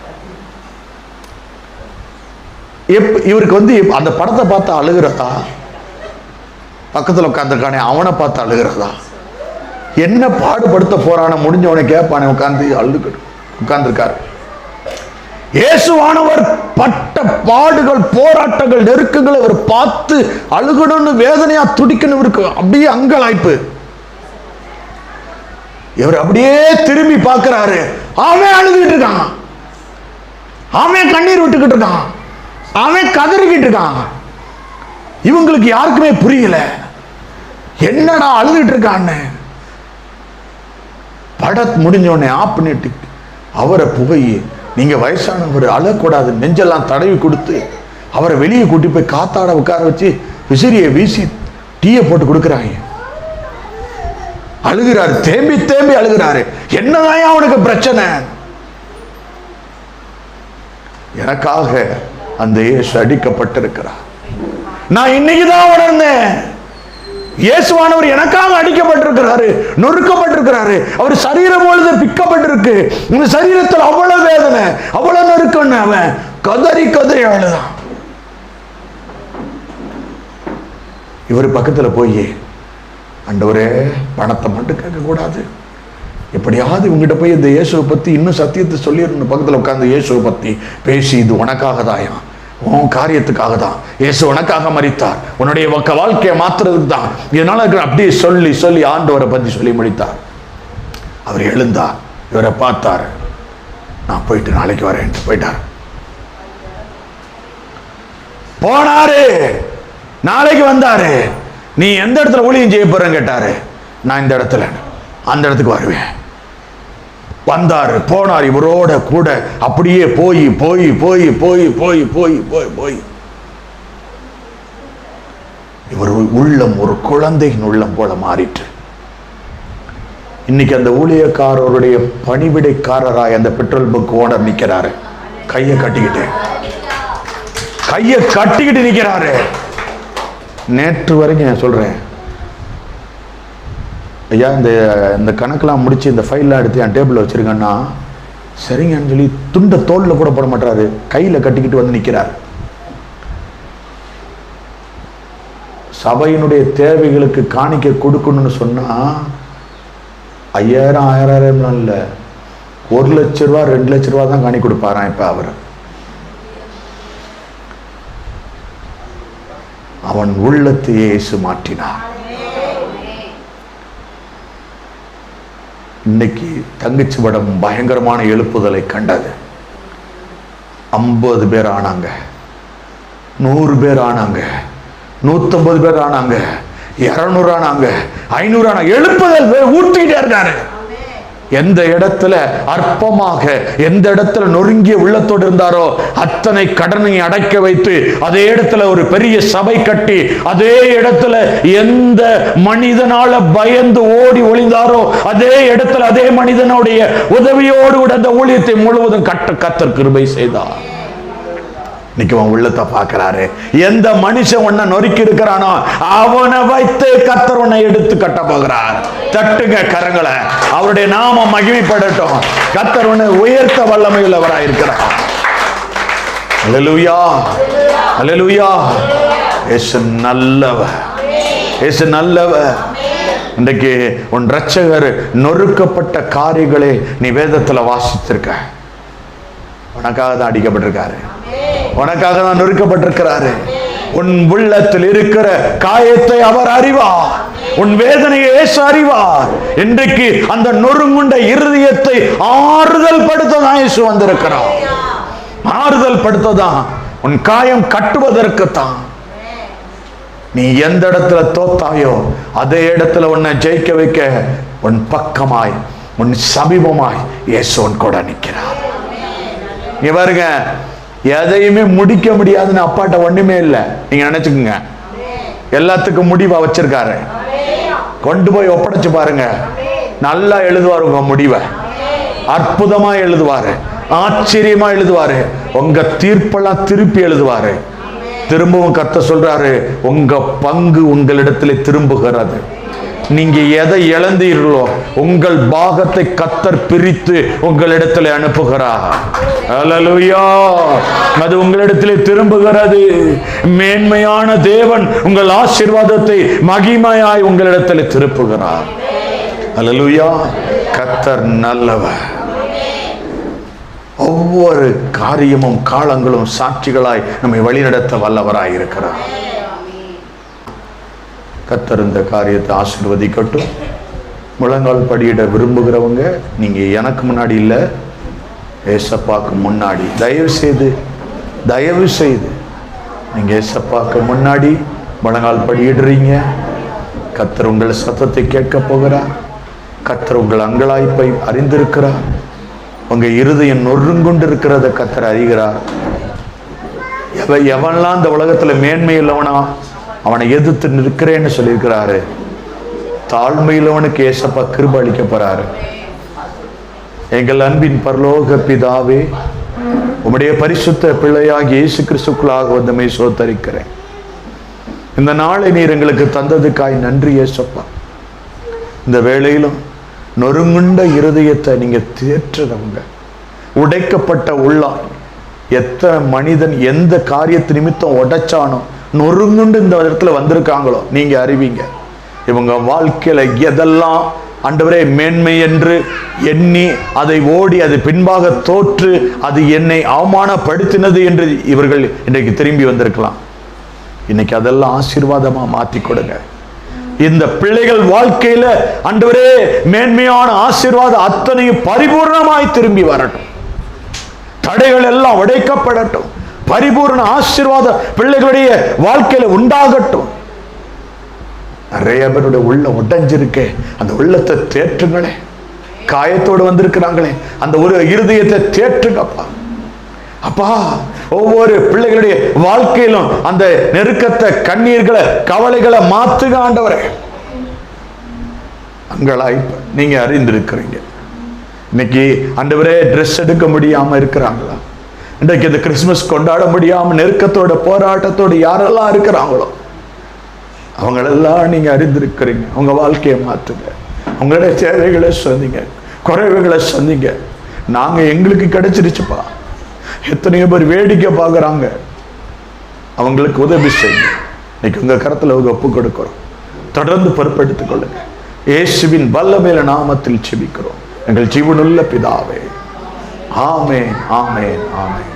இவருக்கு அந்த படத்தை பார்த்து அழுகிறதா, பக்கத்தில் உட்காந்துருக்கானே அவனை பார்த்து அழுகிறதா, என்ன பாடுபடுத்த போறான முடிஞ்சவனை கேட்பானே உட்கார்ந்து உட்கார்ந்துருக்காரு. இயேசுவானவர் பட்ட பாடுகள், போராட்டங்கள், நெருக்கங்களை இவர் பார்த்து அழுகணும்னு வேதனையா துடிக்கணும் இருக்கு. அப்படியே அங்கலாய்ப்பு. இவர் அப்படியே திரும்பி பார்க்கிறாரு. அவன் அழுதுகிட்டு இருக்கான், அவன் கண்ணீர் விட்டுக்கிட்டு இருக்கான், அவன் கதறிக்கிட்டு இருக்கான். இவங்களுக்கு யாருக்குமே புரியல என்னடா அழுதுகிட்டு இருக்கான்னு. படம் முடிஞ்ச உடனே ஆப் பண்ணிட்டு அவரை புகை, நீங்க வயசானவர் அழக்கூடாது நெஞ்செல்லாம் தடவி கொடுத்து அவரை வெளியே கூட்டி போய் காத்தாட உட்கார வச்சு விசிறியை வீசி டீயை போட்டு கொடுக்குறாங்க. அழுகிறாரு, தேம்பி தேம்பி அழுகிறாரு. என்னதான் அவனுக்கு பிரச்சனை? எனக்காக அந்த இயேசு அடிக்கப்பட்டிருக்கிறார். நான் இன்னைக்குதான் உணர்ந்தேன், இயேசுவானவர் எனக்காக அடிக்கப்பட்டிருக்கிறாரு, நொறுக்கப்பட்டிருக்கிறாரு. அவர் சரீரம் பொழுது பிக்கப்பட்டிருக்கு. இந்த சரீரத்தில் அவ்வளவு வேதனை, அவ்வளவு நொறுக்கன்னு அவன் கதறி கதறி அழுதான். இவர் பக்கத்துல போய், ஆண்டவரே பணத்தை மட்டும் கேட்க கூடாது, எப்படியாவது இவங்கிட்ட போய் இந்த இயேசுவை பத்தி இன்னும் சத்தியத்தை சொல்லிடணும். பக்கத்துல உட்கார்ந்து இயேசுவை பத்தி பேசி, இது உனக்காக தாயா, உன் காரியத்துக்காக தான் இயேசு உனக்காக மரித்தார், உன்னுடைய வாழ்க்கையை மாத்துறதுக்கு தான், இதனால அப்படியே சொல்லி சொல்லி ஆண்டவரை பத்தி சொல்லி முடித்தார். அவர் எழுந்தார், இவரை பார்த்தார். நான் போயிட்டு நாளைக்கு வரேன் போயிட்டார். போனாரு, நாளைக்கு வந்தாரு. நீ எந்த இடத்துல ஊழியம் செய்ய போறேன்னு கேட்டாரு. நான் இந்த இடத்துல, அந்த இடத்துக்கு வருவேன். வந்தாரு, போனார், இவரோட கூட அப்படியே போய் போய் போய் போய் போய் போய் போய் போய் இவர் உள்ளம் ஒரு குழந்தையின் உள்ளம் போல மாறிட்டு இன்னைக்கு அந்த ஊழியக்காரருடைய பணிவிடைக்காரராய் அந்த பெட்ரோல் பங்க் ஓனர் நிக்கிறாரு. கையை கட்டிக்கிட்டு நிக்கிறாரு. நேற்று வரைக்கும் நான் சொல்றேன், ஐயா இந்த கணக்கெல்லாம் முடிச்சு இந்த ஃபைல்லாம் எடுத்து என் டேபிள் வச்சிருக்கேன்னா, சரிங்கன்னு சொல்லி துண்ட தோல்ல கூட போட மாட்டாரு, கையில கட்டிக்கிட்டு வந்து நிக்கிறார். சபையினுடைய தேவைகளுக்கு காணிக்க கொடுக்கணும்னு சொன்னா 5000 1000 இல்ல, 1 லட்ச ரூபா 2 லட்ச ரூபா தான் காணி கொடுப்பாராம். இப்ப அவன் உள்ளத்தையே இயேசு மாற்றினார். இன்னைக்கு தங்கச்சி படம் பயங்கரமான எழுப்புதலை கண்டது. 50 பேர் ஆனாங்க, 100 பேர் ஆனாங்க, 150 பேர் ஆனாங்க, 200 ஆனாங்க, 500 ஆனாங்க. எழுப்புதல் ஊட்டிக்கிட்டே இருக்காரு. எந்த இடத்துல அற்பமாக, எந்த இடத்துல நொறுங்கிய உள்ளத்தோடு இருந்தாரோ அத்தனை கடனை அடைக்க வைத்து அதே இடத்துல ஒரு பெரிய சபை கட்டி, அதே இடத்துல எந்த மனிதனால பயந்து ஓடி ஒளிந்தாரோ அதே இடத்துல அதே மனிதனுடைய உதவியோடு கூட அந்த ஊழியத்தை முழுவதும் கர்த்தர் கிருபை செய்தார். இன்னைக்கு அவன் உள்ளத்தை பார்க்கிறாரு. எந்த மனுஷன் உன்னை நொறுக்கி இருக்கிறானோ அவனை வைத்து கர்த்தர் உன்னை எடுத்து கட்ட போகிறார். தட்டுங்க கரங்களை, அவருடைய நாமம் மகிமைப்படட்டும். கர்த்தர் உன்னை உயர்த்த வல்லமை உள்ளவராய் இருக்கிறார். அல்லேலூயா, அல்லேலூயா. இயேசு நல்லவர், இயேசு நல்லவர். இன்றைக்கு உன் இரட்சகர் நொறுக்கப்பட்ட காரியங்களை நீ வேதத்துல வாசித்திருக்க. உனக்காக தான் அடிக்கப்பட்டிருக்காரு, உனக்காக தான் நொறுக்கப்பட்டிருக்கிறாரு. உன் உள்ளத்தில் இருக்கிற காயத்தை அவர் அறிவார், உன் வேதனையை இயேசு அறிவார். இன்றைக்கு அந்த நொறுங்குண்ட இருதயத்தை ஆறுதல் படுத்ததான் இயேசு வந்திருக்கிறார். ஆறுதல் படுத்ததான், உன் காயம் கட்டுவதற்கு தான். நீ எந்த இடத்துல தோத்தாயோ அதே இடத்துல உன்னை ஜெயிக்க வைக்க உன் பக்கமாய், உன் சமீபமாய் இயேசு உன் கூட நிற்கிறார். நீ பாருங்க, எதையுமே முடிக்க முடியாதுன்னு அப்பாட்ட ஒண்ணுமே இல்லை நீங்க நினைச்சுக்குங்க. எல்லாத்துக்கும் முடிவா வச்சிருக்காரு. கொண்டு போய் ஒப்படைச்சு பாருங்க, நல்லா எழுதுவாரு உங்க முடிவை, அற்புதமா எழுதுவாரு, ஆச்சரியமா எழுதுவாரு, உங்க தீர்ப்பெல்லாம் திருப்பி எழுதுவாரு. திரும்பவும் கர்த்தர் சொல்றாரு, உங்க பங்கு உங்களிடத்திலே திரும்புகிறது. நீங்க எதை இழந்தீர்களோ உங்கள் பாகத்தை கர்த்தர் பிரித்து உங்களிடத்தில் அனுப்புகிறார். அல்லேலூயா, அது உங்களிடத்திலே திரும்புகிறது. மேன்மையான தேவன் உங்கள் ஆசீர்வாதத்தை மகிமையாய் உங்களிடத்தில் திருப்புகிறார். அல்லேலூயா, கர்த்தர் நல்லவர். ஒவ்வொரு காரியமும் காலங்களும் சாட்சிகளாய் நம்மை வழிநடத்த வல்லவராய் இருக்கிறார். கர்த்தர் இந்த காரியத்தை ஆசீர்வதிக்கட்டும். முழங்கால் படியிட விரும்புகிறவங்க நீங்க எனக்கு முன்னாடி இல்லை, ஏசப்பாக்கு முன்னாடி தயவு செய்து நீங்க ஏசப்பாக்கு முன்னாடி முழங்கால் படியிடுறீங்க. கர்த்தர் உங்கள் சத்தத்தை கேட்க போகிறார். கர்த்தர் உங்கள் அங்கலாய்ப்பை அறிந்திருக்கிறார். உங்க இருதயம் நொறுங்கொண்டு இருக்கிறத கர்த்தர் அறிகிறார். எவன்லாம் இந்த உலகத்துல மேன்மை இல்லவனா அவனை எதிர்த்து நிற்கிறேன்னு சொல்லியிருக்கிறாரு. தாழ்மையிலவனுக்கு ஏசப்பா கிருபை அளிக்க போறாரு. எங்கள் அன்பின் பரலோக பிதாவே, உம்முடைய பரிசுத்த பிள்ளையாகி இயேசு கிறிஸ்துக்குள்ளாக வந்தமை சோத்தரிக்கிறேன். இந்த நாளை நீர் எங்களுக்கு தந்ததுக்காய் நன்றி ஏசப்பா. இந்த வேளையிலும் நொறுங்குண்ட இருதயத்தை நீங்க தேற்றுறவங்க, உடைக்கப்பட்ட உள்ளம், எத்தனை மனிதன் எந்த காரியத்து நிமித்தம் உடைச்சானோ நொறுங்குண்டு இந்த இடத்துல வந்திருக்காங்களோ நீங்க அறிவீங்க. இவங்க வாழ்க்கையில எதெல்லாம் ஆண்டவரே மேன்மை என்று எண்ணி அதை ஓடி அது பின்பாக தோற்று அது என்னை அவமானப்படுத்தினது என்று இவர்கள் இன்றைக்கு திரும்பி வந்திருக்கலாம். இன்னைக்கு அதெல்லாம் ஆசீர்வாதமா மாத்தி கொடுங்க. இந்த பிள்ளைகள் வாழ்க்கையில ஆண்டவரே மேன்மையான ஆசீர்வாதம் அத்தனையும் பரிபூர்ணமாய் திரும்பி வரட்டும். தடைகள் எல்லாம் உடைக்கப்படட்டும். பரிபூர்ண ஆசீர்வாத பிள்ளைகளுடைய வாழ்க்கையில உண்டாகட்டும். நிறைய பேருடைய உள்ள உடைஞ்சிருக்கே, அந்த உள்ளத்தை தேற்றுங்களே. காயத்தோடு வந்திருக்கிறாங்களே, அந்த ஒரு இருதயத்தை தேற்றுங்கப்பா. அப்பா, ஒவ்வொரு பிள்ளைகளுடைய வாழ்க்கையிலும் அந்த நெருக்கத்தை, கண்ணீர்களை, கவலைகளை மாத்துக ஆண்டவரே. அங்கலாய்ப்பு நீங்க அறிந்திருக்கிறீங்க. இன்னைக்கு ஆண்டவரே ட்ரெஸ் எடுக்க முடியாம இருக்கிறாங்களா? இன்றைக்கு இந்த கிறிஸ்துமஸ் கொண்டாட முடியாம நெருக்கத்தோட போராட்டத்தோடு யாரெல்லாம் இருக்கிறாங்களோ அவங்களெல்லாம் நீங்க அறிந்திருக்கிறீங்க. உங்க வாழ்க்கையை மாத்துங்க. உங்களுடைய தேவைகளை சொன்னீங்க, குறைவுகளை சொன்னீங்க. நாங்க எங்களுக்கு கிடைச்சிருச்சுப்பா. எத்தனையோ பேர் வேடிக்கை பார்க்குறாங்க. அவங்களுக்கு உதவி செய்யுங்க. இன்னைக்கு உங்க கரத்துல ஒப்பு கொடுக்கிறோம். தொடர்ந்து பொறுப்பெடுத்துக் கொள்ளுங்க. இயேசுவின் வல்லமையுள்ள நாமத்தில் ஜெபிக்கிறோம் எங்கள் ஜீவனுள்ள பிதாவே. ஆமென், ஆமென், ஆமென்.